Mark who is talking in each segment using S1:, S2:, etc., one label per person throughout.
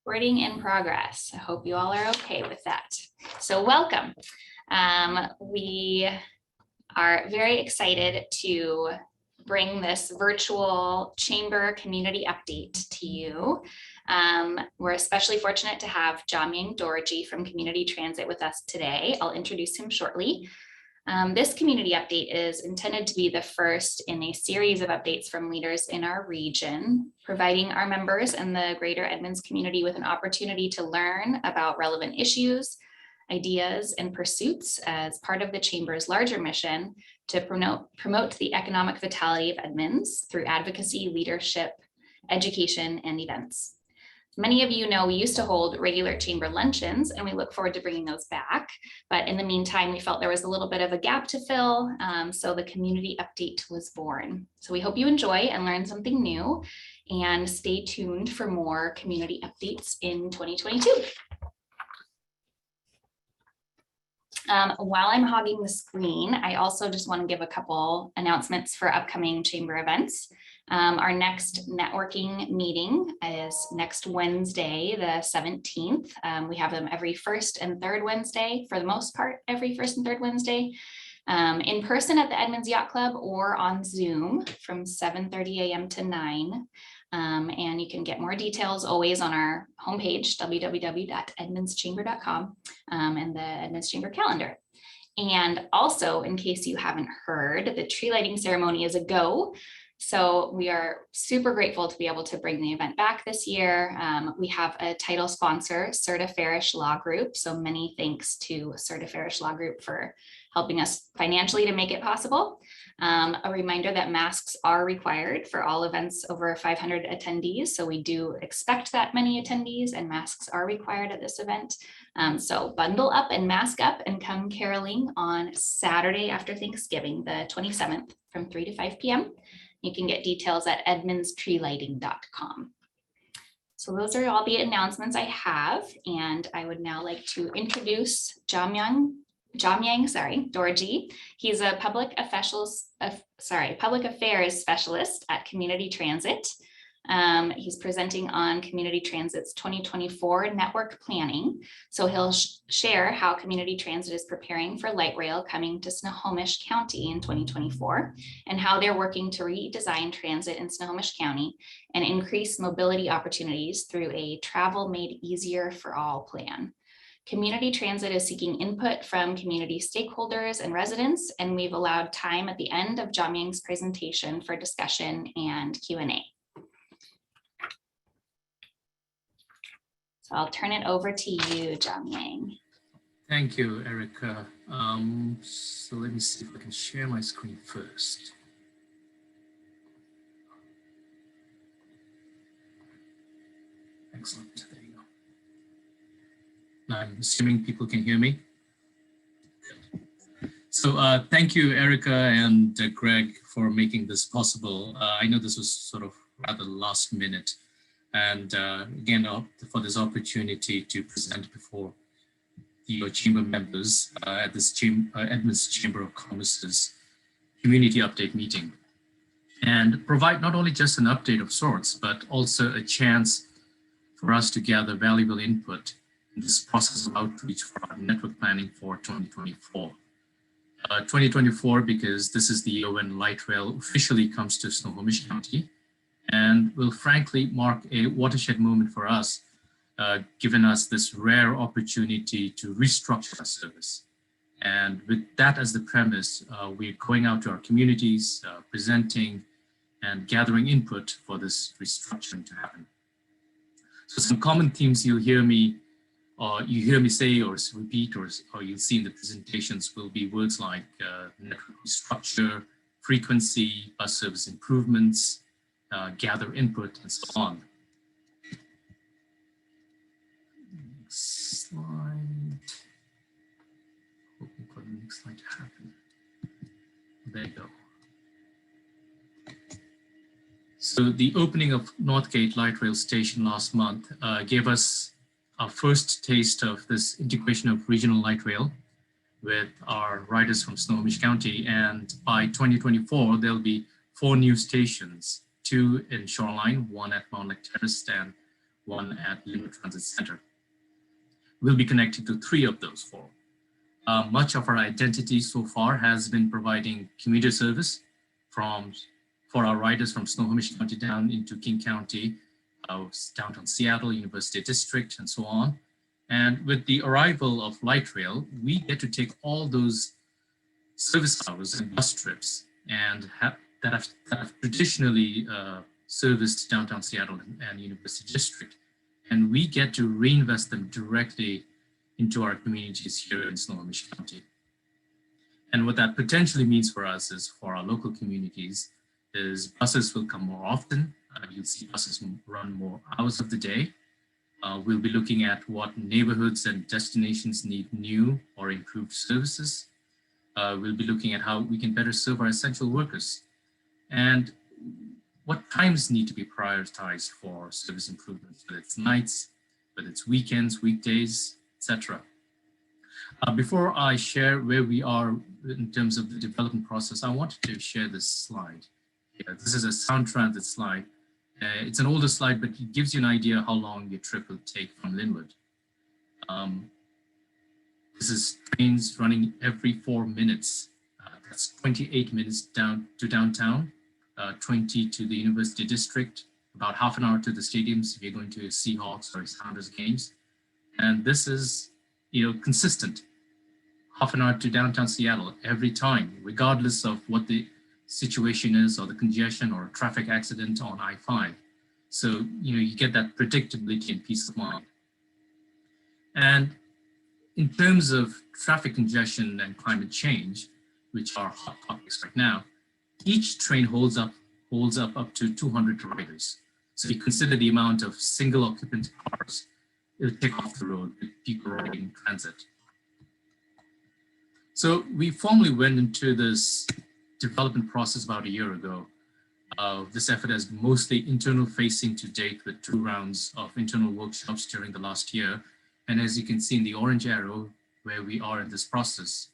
S1: Recording in progress. I hope you all are okay with that. So welcome. We are very excited to bring this virtual chamber community update to you. We're especially fortunate to have Jamyang Dorji from Community Transit with us today. I'll introduce him shortly. This community update is intended to be the first in a series of updates from leaders in our region, providing our members and the greater Edmonds community with an opportunity to learn about relevant issues, ideas, and pursuits as part of the Chamber's larger mission to promote the economic vitality of Edmonds through advocacy, leadership, education, and events. Many of you know we used to hold regular chamber luncheons, and we look forward to bringing those back. But in the meantime, we felt there was a little bit of a gap to fill, so the community update was born. So we hope you enjoy and learn something new, and stay tuned for more community updates in 2022. While I'm hogging the screen, I also just want to give a couple announcements for upcoming chamber events. Our next networking meeting is next Wednesday, the 17th. We have them every first and third Wednesday, for the most part, every first and third Wednesday, in person at the Edmonds Yacht Club or on Zoom from 7:30 a.m. to 9. And you can get more details always on our homepage, www.edmondschamber.com, and the Edmonds Chamber calendar. And also, in case you haven't heard, the tree lighting ceremony is a go. So we are super grateful to be able to bring the event back this year. We have a title sponsor, Serta Farish Law Group. So many thanks to Serta Farish Law Group for helping us financially to make it possible. A reminder that masks are required for all events over 500 attendees. So we do expect that many attendees, and masks are required at this event. So bundle up and mask up and come caroling on Saturday after Thanksgiving, the 27th from 3 to 5 p.m. You can get details at edmondstreelighting.com. So those are all the announcements I have, and I would now like to introduce Jamyang Dorji. He's a public affairs specialist at Community Transit. He's presenting on Community Transit's 2024 network planning. So he'll share how Community Transit is preparing for light rail coming to Snohomish County in 2024, and how they're working to redesign transit in Snohomish County and increase mobility opportunities through a Travel Made Easier for All plan. Community Transit is seeking input from community stakeholders and residents, and we've allowed time at the end of Jamyang's presentation for discussion and Q&A. So I'll turn it over to you, Jamyang.
S2: Thank you, Erica. So let me see if I can share my screen first. Excellent. There you go. Now, I'm assuming people can hear me. So thank you, Erica and Greg, for making this possible. I know this was sort of rather last minute. And again, for this opportunity to present before your chamber members at this Edmonds Chamber of Commerce's community update meeting, and provide not only just an update of sorts, but also a chance for us to gather valuable input in this process of outreach for our network planning for 2024. 2024, because this is the year when light rail officially comes to Snohomish County, and will frankly mark a watershed moment for us, given us this rare opportunity to restructure our service. And with that as the premise, we're going out to our communities, presenting and gathering input for this restructuring to happen. So some common themes you'll hear me, or you hear me say or repeat, or you'll see in the presentations will be words like network restructure, frequency, bus service improvements, gather input, and so on. Next slide. Hoping for the next slide to happen. There you go. So the opening of Northgate Light Rail Station last month gave us our first taste of this integration of regional light rail with our riders from Snohomish County. And by 2024, there'll be 4 new stations, 2 in Shoreline, 1 at Mount Lake Terrace, and one at Linwood Transit Center. We'll be connected to 3 of those 4. Much of our identity so far has been providing commuter service for our riders from Snohomish County down into King County, downtown Seattle, University District, and so on. And with the arrival of light rail, we get to take all those service hours and bus trips and that have traditionally serviced downtown Seattle and University District. And we get to reinvest them directly into our communities here in Snohomish County. And what that potentially means for us is for our local communities is buses will come more often. You'll see buses run more hours of the day. We'll be looking at what neighborhoods and destinations need new or improved services. We'll be looking at how we can better serve our essential workers and what times need to be prioritized for service improvements, whether it's nights, whether it's weekends, weekdays, etc. Before I share where we are in terms of the development process, I wanted to share this slide. This is a Sound Transit slide. It's an older slide, but it gives you an idea how long your trip will take from Linwood. This is trains running every 4 minutes. That's 28 minutes down to downtown, 20 to the University District, about half an hour to the stadiums if you're going to Seahawks or Sounders games. And this is, consistent. Half an hour to downtown Seattle every time, regardless of what the situation is or the congestion or a traffic accident on I-5. So, you get that predictability and peace of mind. And in terms of traffic congestion and climate change, which are hot topics right now, each train holds up to 200 riders. So you consider the amount of single occupant cars it would take off the road with people riding transit. So we formally went into this development process about a year ago. This effort has mostly internal facing to date with 2 rounds of internal workshops during the last year. And as you can see in the orange arrow where we are in this process,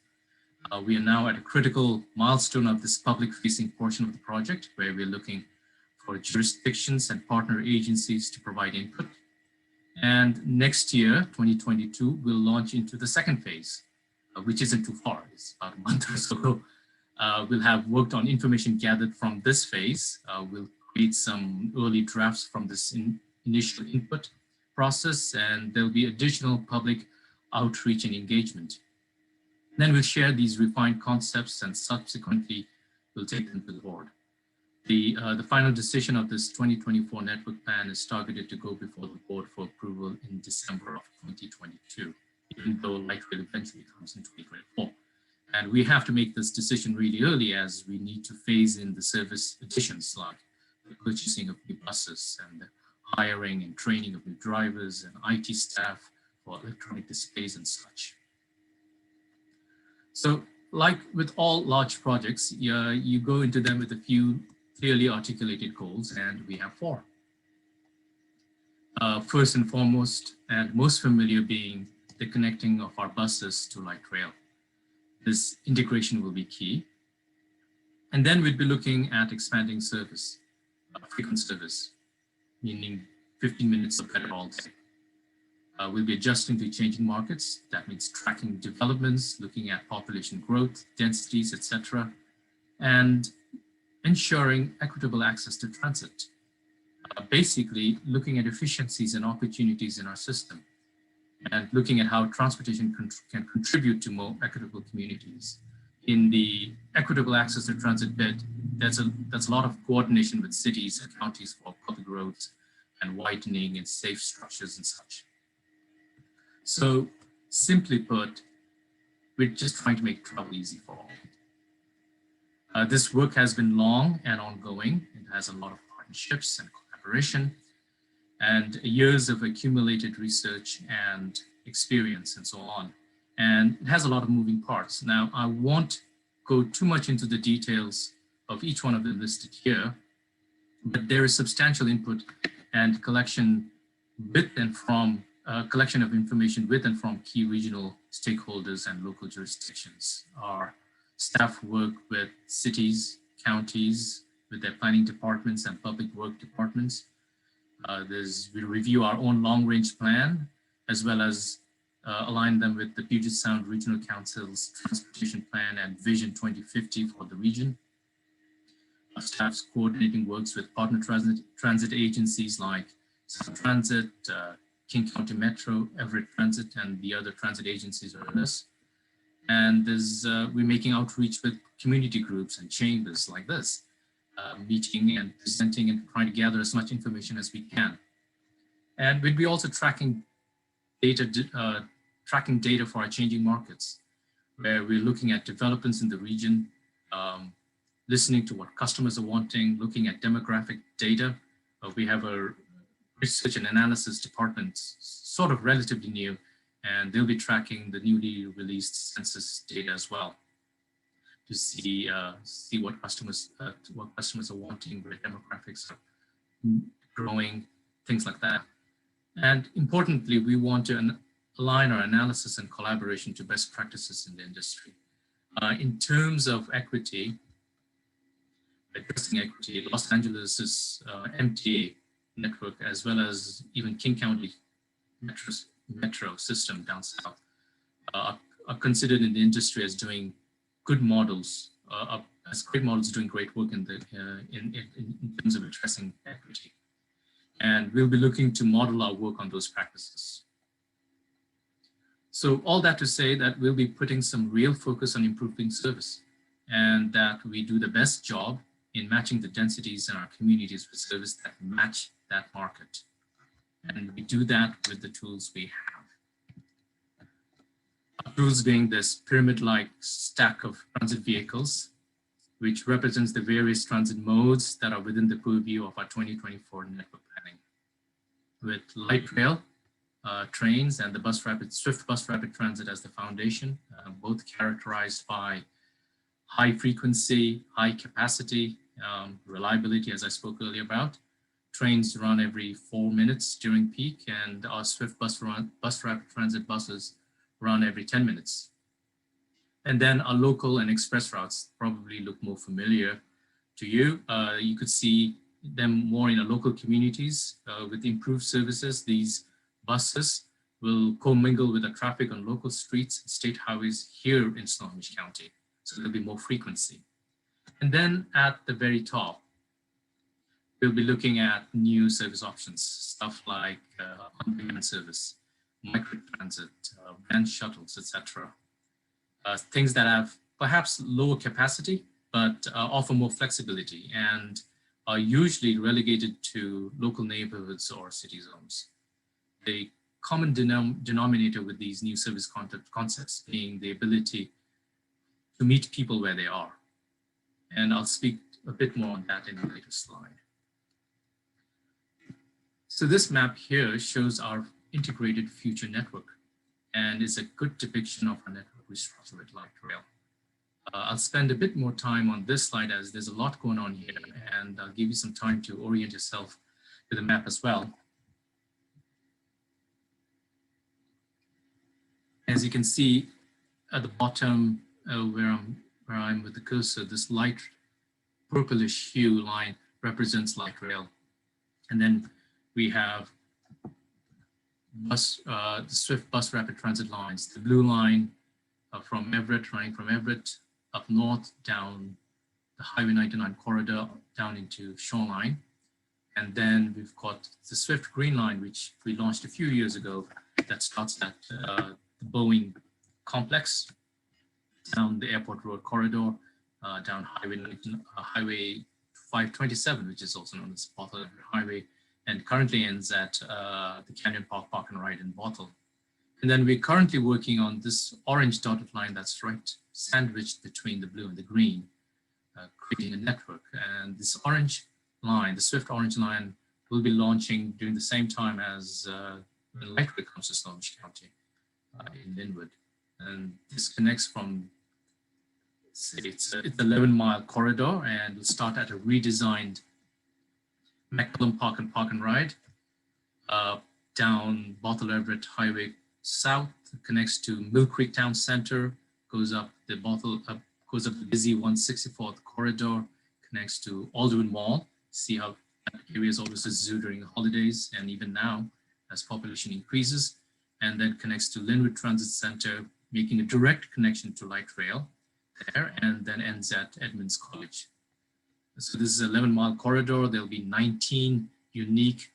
S2: we are now at a critical milestone of this public facing portion of the project where we're looking for jurisdictions and partner agencies to provide input. And next year, 2022, we'll launch into the second phase, which isn't too far. It's about a month or so. We'll have worked on information gathered from this phase. We'll create some early drafts from this initial input process, and there'll be additional public outreach and engagement. Then we'll share these refined concepts and subsequently we'll take them to the board. The final decision of this 2024 network plan is targeted to go before the board for approval in December of 2022, even though light rail eventually comes in 2024. And we have to make this decision really early as we need to phase in the service additions like the purchasing of new buses and the hiring and training of new drivers and IT staff for electronic displays and such. So like with all large projects, you go into them with a few clearly articulated goals, and we have 4. First and foremost, and most familiar being the connecting of our buses to light rail. This integration will be key. And then we'd be looking at expanding service, frequent service, meaning 15 minutes of better all day. We'll be adjusting to changing markets. That means tracking developments, looking at population growth, densities, etc., and ensuring equitable access to transit. Basically, looking at efficiencies and opportunities in our system and looking at how transportation can contribute to more equitable communities. In the equitable access to transit bit, that's a lot of coordination with cities and counties for public roads and widening and safe structures and such. So simply put, we're just trying to make travel easy for all. This work has been long and ongoing. It has a lot of partnerships and collaboration and years of accumulated research and experience and so on. And it has a lot of moving parts. Now, I won't go too much into the details of each one of them listed here, but there is substantial input and collection with and from collection of information with and from key regional stakeholders and local jurisdictions. Our staff work with cities, counties, with their planning departments and public work departments. We review our own long-range plan, as well as align them with the Puget Sound Regional Council's transportation plan and Vision 2050 for the region. Our staff's coordinating works with partner transit agencies like South Transit, King County Metro, Everett Transit, and the other transit agencies around us. And we're making outreach with community groups and chambers like this, meeting and presenting and trying to gather as much information as we can. And we'll be also tracking data for our changing markets, where we're looking at developments in the region, listening to what customers are wanting, looking at demographic data. We have a research and analysis department, sort of relatively new, and they'll be tracking the newly released census data as well to see what customers are wanting, where demographics are growing, things like that. And importantly, we want to align our analysis and collaboration to best practices in the industry. In terms of equity, addressing equity, Los Angeles's MTA network, as well as even King County metro system down south, are considered in the industry as doing good models, as great models doing great work in terms of addressing equity. And we'll be looking to model our work on those practices. So all that to say that we'll be putting some real focus on improving service, and that we do the best job in matching the densities in our communities with service that match that market. And we do that with the tools we have. Our tools being this pyramid-like stack of transit vehicles, which represents the various transit modes that are within the purview of our 2024 network planning. With light rail, trains, and the Swift Bus Rapid Transit as the foundation, both characterized by high frequency, high capacity, reliability, as I spoke earlier about. Trains run every 4 minutes during peak, and our Swift Bus Rapid Transit buses run every 10 minutes. And then our local and express routes probably look more familiar to you. You could see them more in our local communities. With improved services, these buses will commingle with the traffic on local streets and state highways here in Snohomish County. So there'll be more frequency. And then at the very top, we'll be looking at new service options, stuff like on-demand service, microtransit, van shuttles, etc. Things that have perhaps lower capacity, but offer more flexibility and are usually relegated to local neighborhoods or city zones. The common denominator with these new service concepts being the ability to meet people where they are. And I'll speak a bit more on that in a later slide. So this map here shows our integrated future network and is a good depiction of our network restructure with light rail. I'll spend a bit more time on this slide as there's a lot going on here, and I'll give you some time to orient yourself to the map as well. As you can see at the bottom where I'm with the cursor, this light purplish hue line represents light rail. And then we have the Swift Bus Rapid Transit lines, the blue line from Everett, running from Everett up north down the Highway 99 corridor down into Shoreline. And then we've got the Swift Green Line, which we launched a few years ago, that starts at the Boeing complex, down the Airport Road corridor, down Highway 527, which is also known as Bothell Highway, and currently ends at the Canyon Park Park and Ride in Bothell. And then we're currently working on this orange dotted line that's right sandwiched between the blue and the green, creating a network. And this orange line, the Swift Orange Line, will be launching during the same time as when light rail comes to Snohomish County in Linwood. And this connects from, it's an 11-mile corridor, and we'll start at a redesigned McCullum Park and Ride, down Bothell Everett Highway South, connects to Mill Creek Town Center, goes up the busy 164th corridor, connects to Alderwood Mall. See how That area is always a zoo during the holidays and even now as population increases, and then connects to Linwood Transit Center, making a direct connection to light rail there, and then ends at Edmonds College. So this is an 11-mile corridor. There'll be 19 unique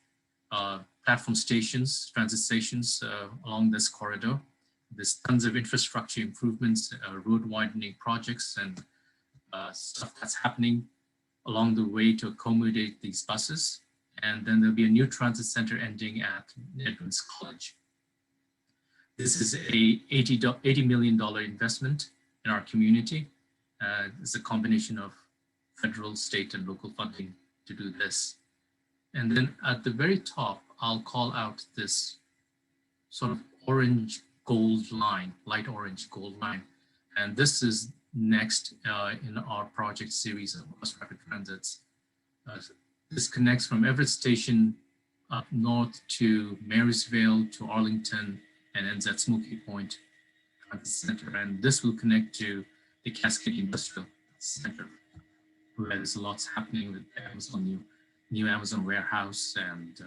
S2: platform stations, transit stations along this corridor. There's tons of infrastructure improvements, road widening projects, and stuff that's happening along the way to accommodate these buses. And then there'll be a new transit center ending at Edmonds College. This is a $80 million investment in our community. It's a combination of federal, state, and local funding to do this. And then at the very top, I'll call out this sort of orange gold line, light orange gold line. And this is next in our project series of bus rapid transits. This connects from Everett Station up north to Marysville to Arlington and ends at Smoky Point Transit Center. And this will connect to the Cascade Industrial Center, where there's lots happening with Amazon, new Amazon warehouse and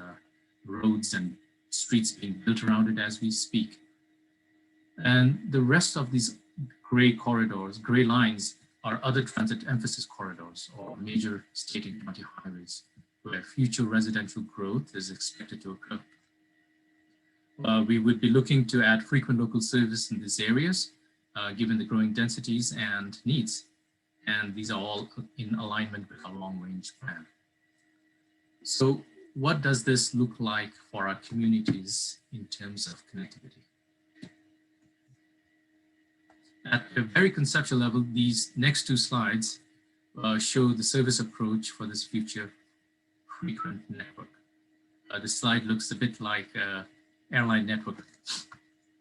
S2: roads and streets being built around it as we speak. And the rest of these gray corridors, gray lines, are other transit emphasis corridors or major state and county highways where future residential growth is expected to occur. We would be looking to add frequent local service in these areas, given the growing densities and needs. And these are all in alignment with our long-range plan. So what does this look like for our communities in terms of connectivity? At a very conceptual level, these next two slides show the service approach for this future frequent network. The slide looks a bit like an airline network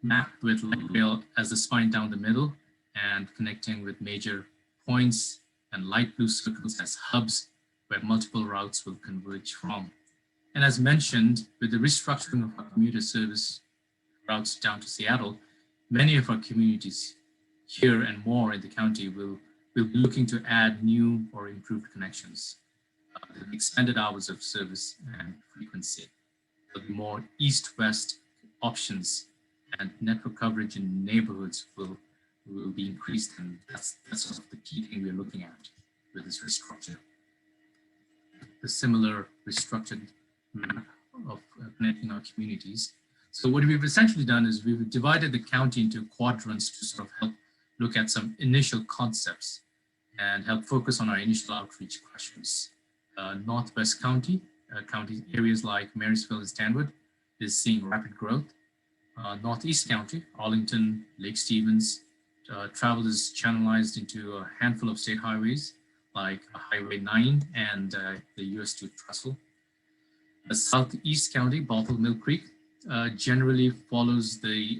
S2: map with light rail as the spine down the middle and connecting with major points and light blue circles as hubs where multiple routes will converge from. And as mentioned, with the restructuring of our commuter service routes down to Seattle, many of our communities here and more in the county will be looking to add new or improved connections, expanded hours of service and frequency. There'll be more east-west options and network coverage in neighborhoods will be increased, and that's sort of the key thing we're looking at with this restructure. The similar restructured map of connecting our communities. So what we've essentially done is we've divided the county into quadrants to sort of help look at some initial concepts and help focus on our initial outreach questions. Northwest County, county areas like Marysville and Stanwood is seeing rapid growth. Northeast County, Arlington, Lake Stevens, travel is channelized into a handful of state highways like Highway 9 and the US 2 Trestle. Southeast County, Bothell, Mill Creek, generally follows the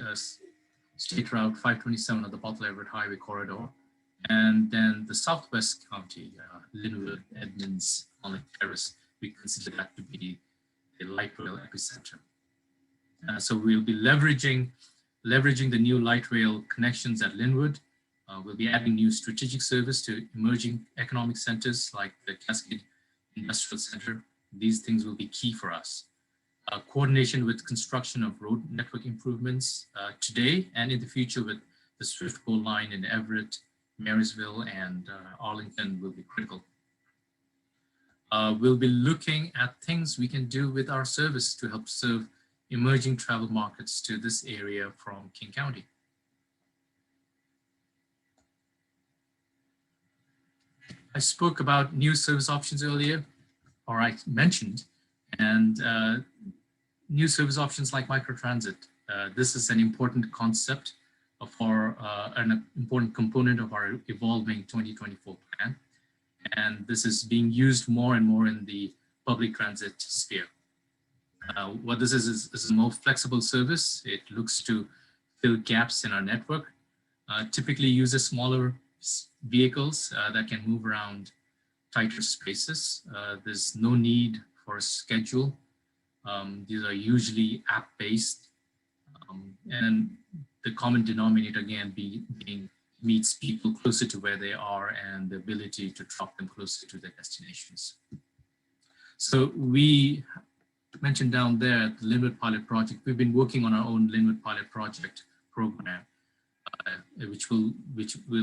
S2: State Route 527 of the Bothell Everett Highway corridor. And then the Southwest County, Linwood, Edmonds, Holland Terrace, we consider that to be a light rail epicenter. So we'll be leveraging the new light rail connections at Linwood. We'll be adding new strategic service to emerging economic centers like the Cascade Industrial Center. These things will be key for us. Coordination with construction of road network improvements today and in the future with the Swift Gold Line in Everett, Marysville, and Arlington will be critical. We'll be looking at things we can do with our service to help serve emerging travel markets to this area from King County. I spoke about new service options earlier, or I mentioned, and new service options like microtransit. This is an important concept for an important component of our evolving 2024 plan. And this is being used more and more in the public transit sphere. What this is a more flexible service. It looks to fill gaps in our network, typically uses smaller vehicles that can move around tighter spaces. There's no need for a schedule. These are usually app-based, and the common denominator again being meets people closer to where they are and the ability to drop them closer to their destinations. So we mentioned down there the Linwood Pilot Project. We've been working on our own Linwood Pilot Project program, which will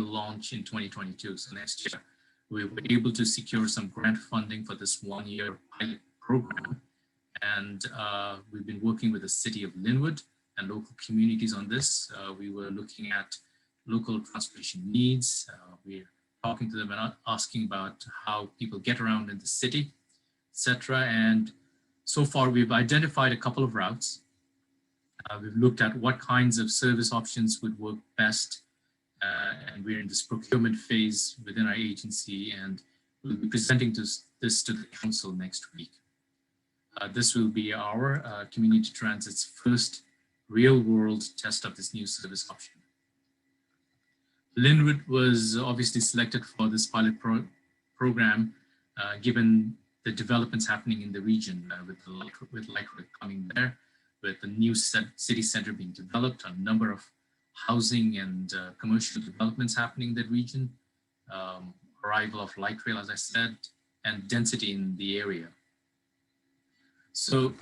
S2: launch in 2022, so next year. We were able to secure some grant funding for this one-year pilot program, and we've been working with the city of Linwood and local communities on this. We were looking at local transportation needs. We're talking to them and asking about how people get around in the city, etc. And so far, we've identified a couple of routes. We've looked at what kinds of service options would work best. And we're in this procurement phase within our agency, and we'll be presenting this to the council next week. This will be our community transit's first real-world test of this new service option. Linwood was obviously selected for this pilot program, given the developments happening in the region with light rail coming there, with the new city center being developed, a number of housing and commercial developments happening in the region, arrival of light rail, as I said, and density in the area. So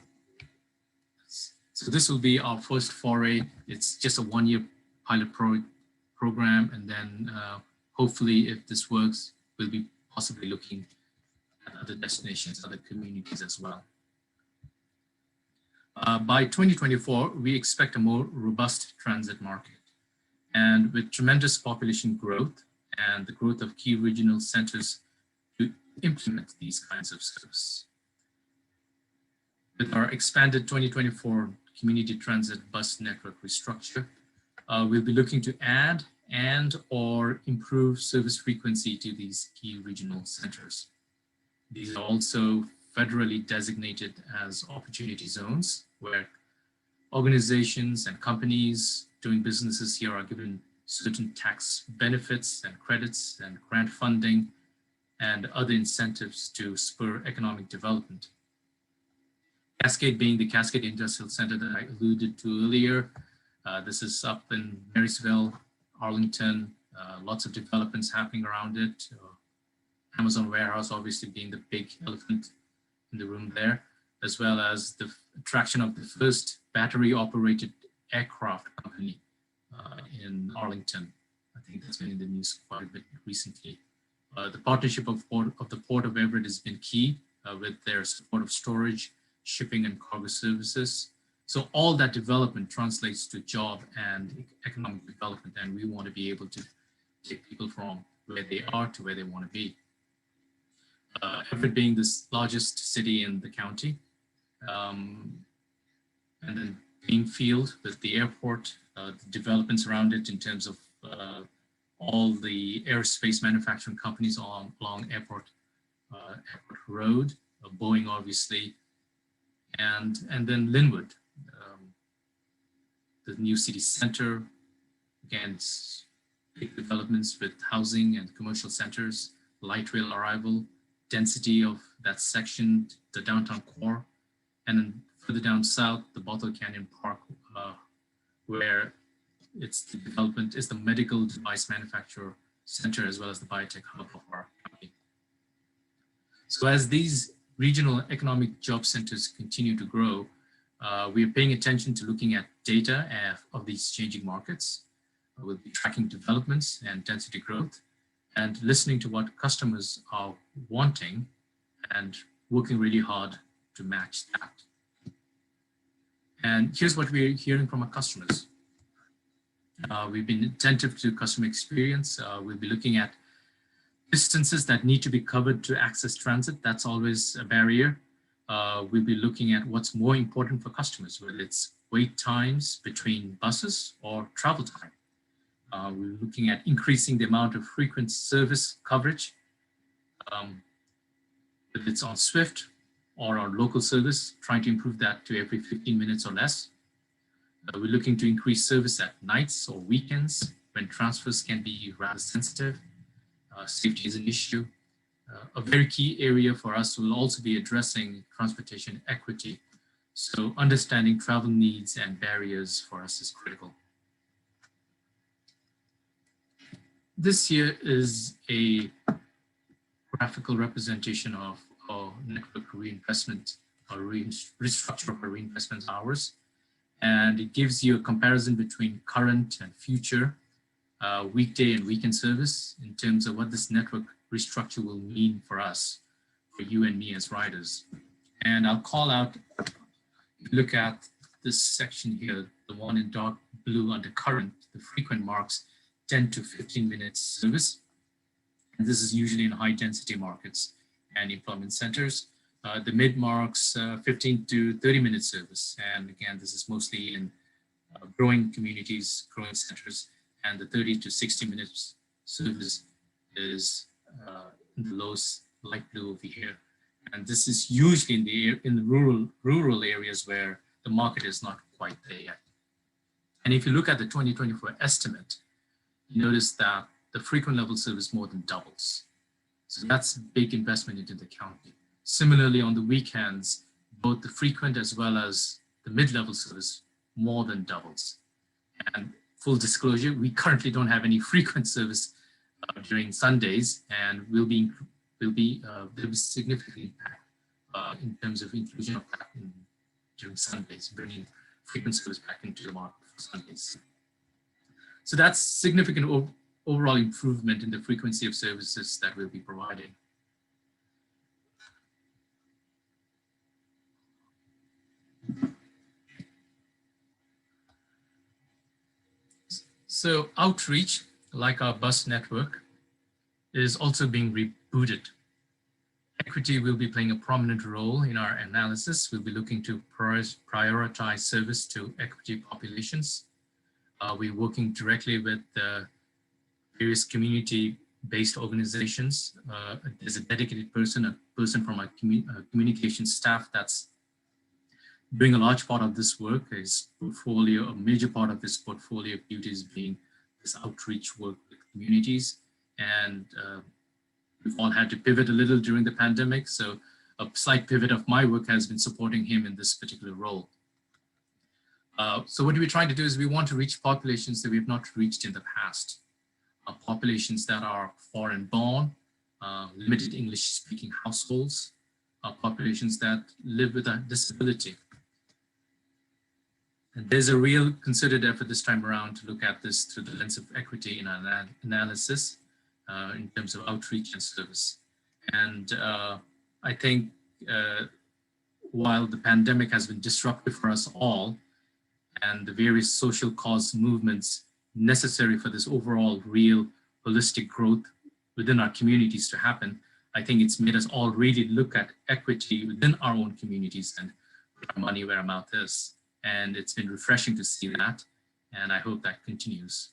S2: this will be our first foray. It's just a one-year pilot program, and then hopefully, if this works, we'll be possibly looking at other destinations, other communities as well. By 2024, we expect a more robust transit market. And with tremendous population growth and the growth of key regional centers to implement these kinds of service. With our expanded 2024 community transit bus network restructure, we'll be looking to add and/or improve service frequency to these key regional centers. These are also federally designated as opportunity zones, where organizations and companies doing businesses here are given certain tax benefits and credits and grant funding and other incentives to spur economic development. Cascade being the Cascade Industrial Center that I alluded to earlier. This is up in Marysville, Arlington, lots of developments happening around it. Amazon warehouse obviously being the big elephant in the room there, as well as the attraction of the first battery operated aircraft company in Arlington. I think that's been in the news quite a bit recently. The partnership of the Port of Everett has been key with their support of storage, shipping, and cargo services. So all that development translates to job and economic development, and we want to be able to take people from where they are to where they want to be. Everett being the largest city in the county, and then Greenfield with the airport, the developments around it in terms of all the aerospace manufacturing companies along Airport Road, Boeing obviously, and then Linwood, the new city center, again, big developments with housing and commercial centers, light rail arrival, density of that section, the downtown core, and then further down south, the Bothell Canyon Park, where it's the development is the medical device manufacturer center as well as the biotech hub of our county. So as these regional economic job centers continue to grow, we are paying attention to looking at data of these changing markets. We'll be tracking developments and density growth and listening to what customers are wanting and working really hard to match that. And here's what we're hearing from our customers. We've been attentive to customer experience. We'll be looking at distances that need to be covered to access transit. That's always a barrier. We'll be looking at what's more important for customers, whether it's wait times between buses or travel time. We're looking at increasing the amount of frequent service coverage, whether it's on Swift or on local service, trying to improve that to every 15 minutes or less. We're looking to increase service at nights or weekends when transfers can be rather sensitive. Safety is an issue. A very key area for us will also be addressing transportation equity. So understanding travel needs and barriers for us is critical. This here is a graphical representation of our network reinvestment or restructure of our reinvestment hours. And it gives you a comparison between current and future weekday and weekend service in terms of what this network restructure will mean for us, for you and me as riders. And I'll call out, look at this section here, the one in dark blue under current, the frequent marks 10 to 15 minutes service. And this is usually in high density markets and employment centers. The mid marks 15 to 30 minute service. And again, this is mostly in growing communities, growing centers, and the 30 to 60 minutes service is in the lowest light blue over here. And this is usually in the rural areas where the market is not quite there yet. And if you look at the 2024 estimate, you notice that the frequent level service more than doubles. So that's a big investment into the county. Similarly, on the weekends, both the frequent as well as the mid-level service more than doubles. And full disclosure, we currently don't have any frequent service during Sundays, and there'll be significant impact in terms of inclusion of that during Sundays, bringing frequent service back into the market for Sundays. So that's significant overall improvement in the frequency of services that we'll be providing. So outreach, like our bus network, is also being rebooted. Equity will be playing a prominent role in our analysis. We'll be looking to prioritize service to equity populations. We're working directly with various community-based organizations. There's a dedicated person, a person from our communication staff that's doing a large part of this work. His portfolio, a major part of his portfolio of duties being this outreach work with communities. And we've all had to pivot a little during the pandemic. So a slight pivot of my work has been supporting him in this particular role. So what we're trying to do is we want to reach populations that we've not reached in the past. Populations that are foreign born, limited English speaking households, populations that live with a disability. And there's a real concerted effort this time around to look at this through the lens of equity in our analysis in terms of outreach and service. And I think while the pandemic has been disruptive for us all, and the various social cause movements necessary for this overall real holistic growth within our communities to happen, I think it's made us all really look at equity within our own communities and put our money where our mouth is. And it's been refreshing to see that, and I hope that continues.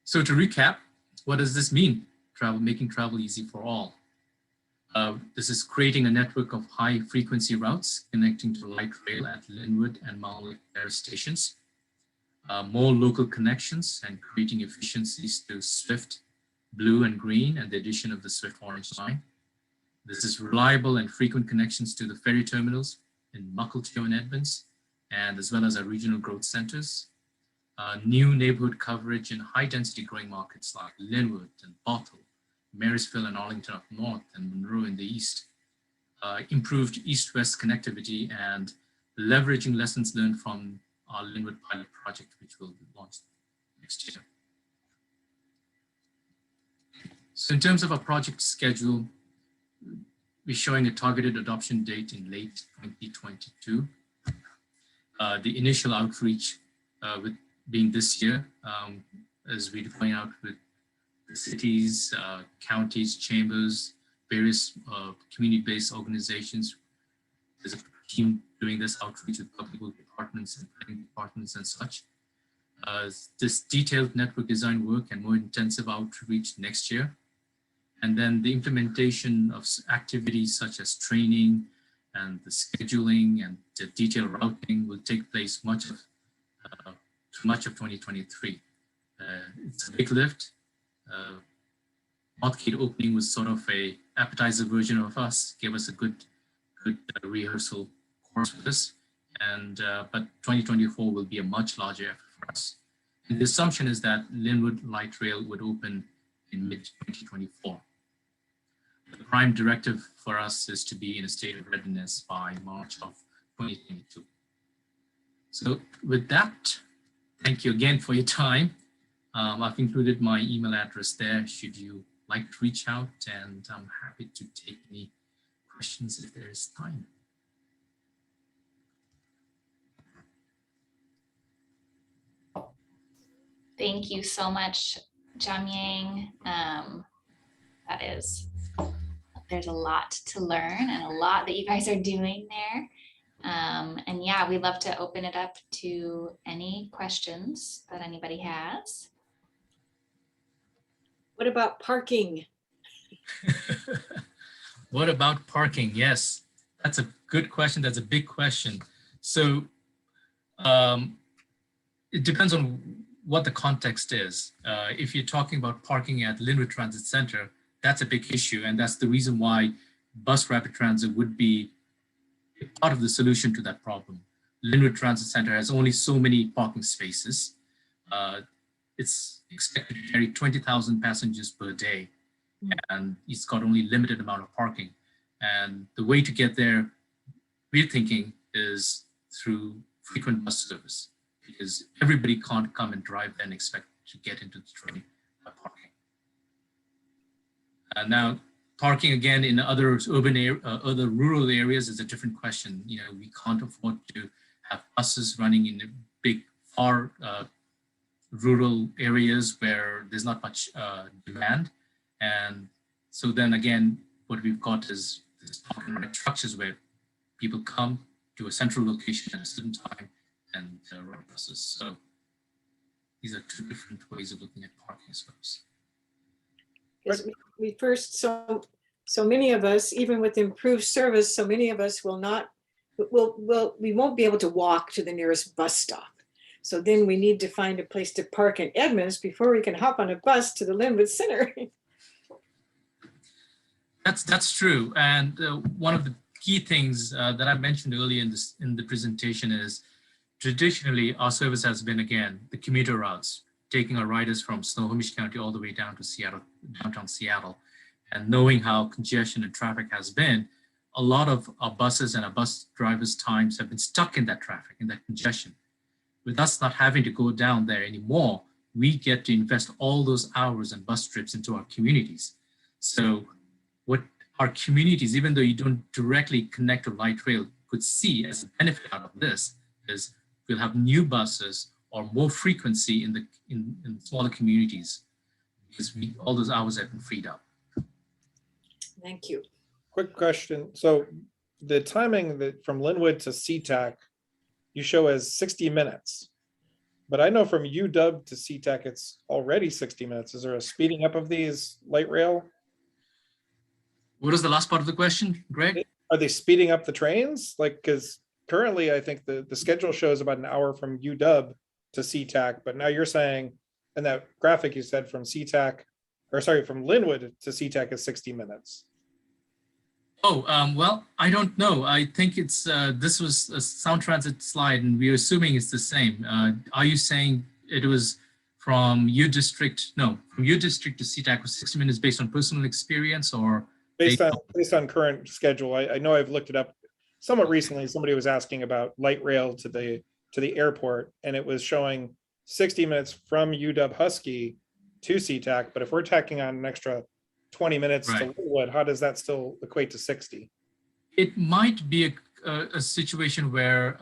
S2: So to recap, what does this mean? Making travel easy for all. This is creating a network of high frequency routes connecting to light rail at Linwood and Mount Lake Air stations. More local connections and creating efficiencies to Swift, Blue and Green, and the addition of the Swift Orange line. This is reliable and frequent connections to the ferry terminals in Mukilteo and Edmonds, and as well as our regional growth centers. New neighborhood coverage in high density growing markets like Linwood and Bothell, Marysville and Arlington up north, and Monroe in the east. Improved east-west connectivity and leveraging lessons learned from our Linwood pilot project, which will be launched next year. So in terms of our project schedule, we're showing a targeted adoption date in late 2022. The initial outreach with being this year, as we're going out with the cities, counties, chambers, various community-based organizations. There's a team doing this outreach with public work departments and planning departments and such. This detailed network design work and more intensive outreach next year. And then the implementation of activities such as training and the scheduling and the detailed routing will take place much of 2023. It's a big lift. Northgate opening was sort of a appetizer version of us, gave us a good rehearsal course for this. And but 2024 will be a much larger effort for us. And the assumption is that Linwood Light Rail would open in mid-2024. the prime directive for us is to be in a state of readiness by March of 2022. So with that, thank you again for your time. I've included my email address there should you like to reach out, and I'm happy to take any questions if there is time.
S1: Thank you so much, Jamyang. There's a lot to learn and a lot that you guys are doing there. And yeah, we'd love to open it up to any questions that anybody has.
S3: What about parking?
S2: What about parking? Yes, that's a good question. That's a big question. So it depends on what the context is. If you're talking about parking at Lynnwood Transit Center, that's a big issue. And that's the reason why bus rapid transit would be part of the solution to that problem. Lynnwood Transit Center has only so many parking spaces. It's expected to carry 20,000 passengers per day, and it's got only limited amount of parking. And the way to get there, we're thinking, is through frequent bus service, because everybody can't come and drive and expect to get into the train by parking. Now, parking again in other other rural areas is a different question. You know, we can't afford to have buses running in big, far rural areas where there's not much demand. And so then again, what we've got is this park and ride structures where people come to a central location at a certain time and ride buses. So these are two different ways of looking at parking, I suppose.
S3: Because we first, so many of us, even with improved service, so many of us we won't be able to walk to the nearest bus stop. So then we need to find a place to park in Edmonds before we can hop on a bus to the Lynnwood Center.
S2: That's true. And one of the key things that I mentioned earlier in the presentation is traditionally our service has been, again, the commuter routes, taking our riders from Snohomish County all the way down to Seattle, downtown Seattle. And knowing how congestion and traffic has been, a lot of our buses and our bus drivers' times have been stuck in that traffic, in that congestion. With us not having to go down there anymore, we get to invest all those hours and bus trips into our communities. So what our communities, even though you don't directly connect to light rail, could see as a benefit out of this is we'll have new buses or more frequency in smaller communities, because all those hours have been freed up.
S3: Thank you.
S4: Quick question. So the timing that from Lynnwood to SeaTac, you show as 60 minutes, but I know from UW to SeaTac, it's already 60 minutes. Is there a speeding up of these light rail?
S2: What was the last part of the question, Greg?
S4: Are they speeding up the trains? Like, because currently I think the schedule shows about an hour from UW to SeaTac, but now you're saying, in that graphic you said from SeaTac, or sorry, from Lynnwood to SeaTac is 60 minutes.
S2: Oh, well, I don't know. I think it's, this was a Sound Transit slide and we're assuming it's the same. Are you saying it was from your district? No, from your district to SeaTac was 60 minutes based on personal experience, or?
S4: Based on current schedule. I know I've looked it up somewhat recently. Somebody was asking about light rail to the airport, and it was showing 60 minutes from UW Husky to SeaTac. But if we're tacking on an extra 20 minutes to Lynnwood, how does that still equate to 60?
S2: It might be a situation where,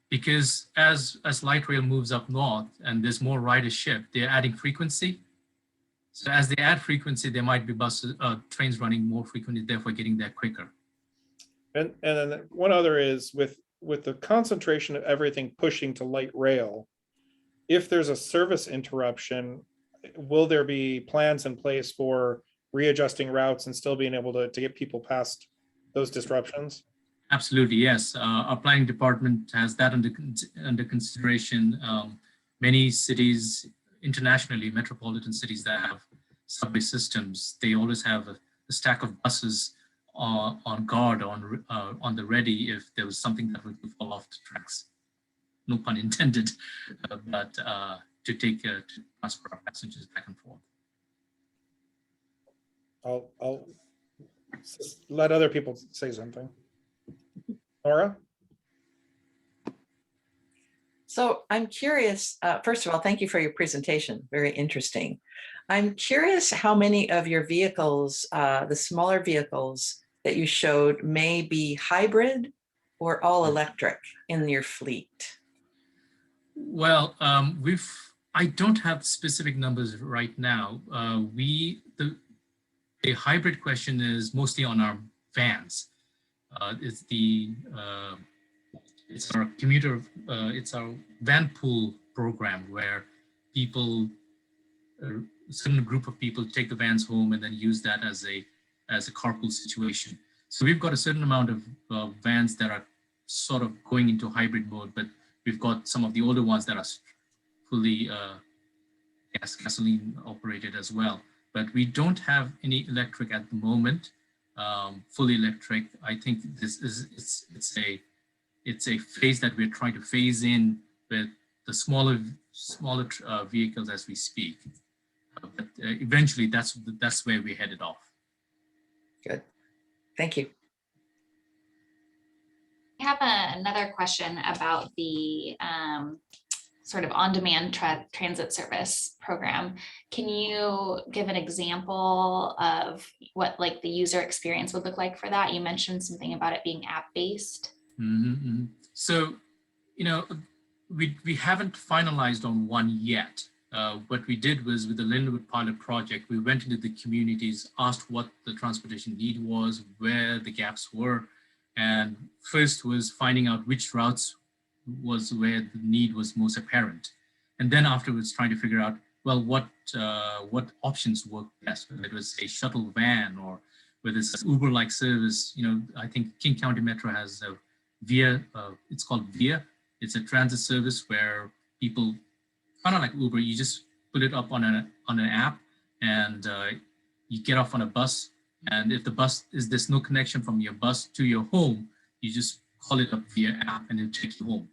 S2: because as light rail moves up north and there's more ridership, they're adding frequency. So as they add frequency, there might be buses, trains running more frequently, therefore getting there quicker.
S4: And then one other is with the concentration of everything pushing to light rail, if there's a service interruption, will there be plans in place for readjusting routes and still being able to get people past those disruptions?
S2: Absolutely, yes. Our planning department has that under consideration. Many cities internationally, metropolitan cities that have subway systems, they always have a stack of buses on guard, on the ready if there was something that would fall off the tracks. No pun intended, but to transfer our passengers back and forth.
S4: let other people say something. Nora?
S5: So I'm curious, first of all, thank you for your presentation. Very interesting. I'm curious how many of your vehicles, the smaller vehicles that you showed may be hybrid or all electric in your fleet?
S2: Well, I don't have specific numbers right now. The hybrid question is mostly on our vans. It's our commuter, it's our van pool program where people, a certain group of people take the vans home and then use that as a carpool situation. So we've got a certain amount of vans that are sort of going into hybrid mode, but we've got some of the older ones that are fully gasoline operated as well. But we don't have any electric at the moment, fully electric. I think it's a phase that we're trying to phase in with the smaller vehicles as we speak. But eventually, that's where we're headed off.
S5: Good. Thank you.
S1: I have another question about the sort of on-demand transit service program. Can you give an example of what like the user experience would look like for that? You mentioned something about it being app-based.
S2: Mm-hmm. So, we haven't finalized on one yet. What we did was with the Lindenwood pilot project, we went into the communities, asked what the transportation need was, where the gaps were, and first was finding out which routes was where the need was most apparent. And then afterwards trying to figure out, well, what options work best, whether it was a shuttle van or whether it's Uber-like service. I think King County Metro has a VIA, it's called VIA. It's a transit service where people, kind of like Uber, you just put it up on an app and you get off on a bus. And if there's no connection from your bus to your home, you just call it up via app and it'll take you home.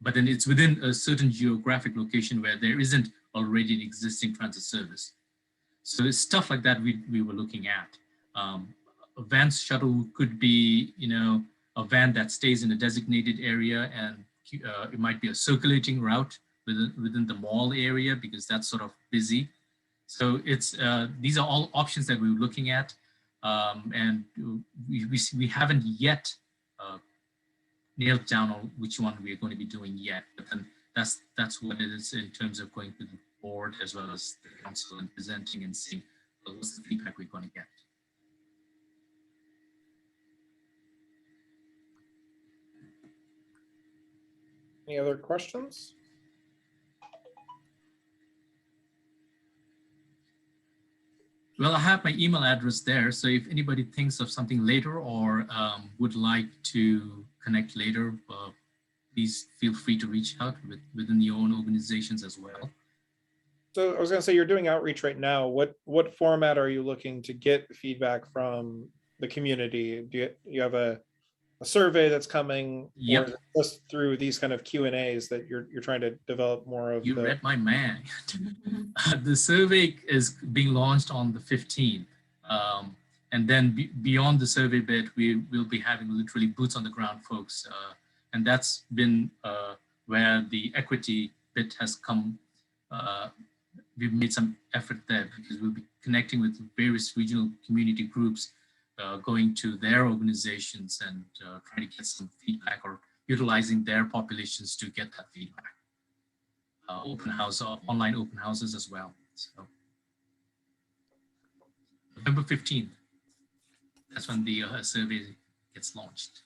S2: But then it's within a certain geographic location where there isn't already an existing transit service. So it's stuff like that we were looking at. A van shuttle could be, a van that stays in a designated area, and it might be a circulating route within the mall area because that's sort of busy. So these are all options that we were looking at, and we haven't yet nailed down on which one we're going to be doing yet. But then that's what it is in terms of going to the board as well as the council and presenting and seeing what's the feedback we're going to get.
S4: Any other questions?
S2: Well, I have my email address there. So if anybody thinks of something later or would like to connect later, please feel free to reach out within your own organizations as well.
S4: So I was going to say, you're doing outreach right now. What format are you looking to get feedback from the community? Do you have a survey that's coming?
S2: Yep.
S4: Or is it just through these kind of Q&As that you're trying to develop more of?
S2: You read my mind. The survey is being launched on the 15th. And then beyond the survey bit, we will be having literally boots on the ground folks. And that's been where the equity bit has come. We've made some effort there because we'll be connecting with various regional community groups, going to their organizations and trying to get some feedback or utilizing their populations to get that feedback. Open house, online open houses as well. So November 15th, that's when the survey gets launched.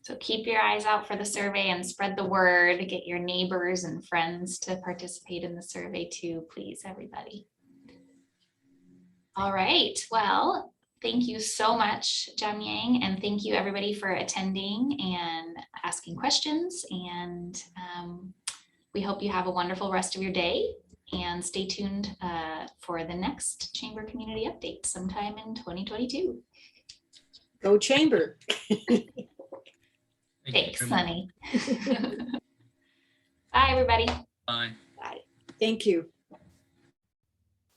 S1: So keep your eyes out for the survey and spread the word. Get your neighbors and friends to participate in the survey too, please, everybody. All right, well, thank you so much, Jamyang, and thank you everybody for attending and asking questions. And we hope you have a wonderful rest of your day, and stay tuned for the next Chamber Community Update sometime in 2022.
S3: Go Chamber.
S2: Thank you
S1: Thanks,
S2: very much.
S1: Sunny. Bye, everybody.
S2: Bye.
S1: Bye.
S3: Thank you.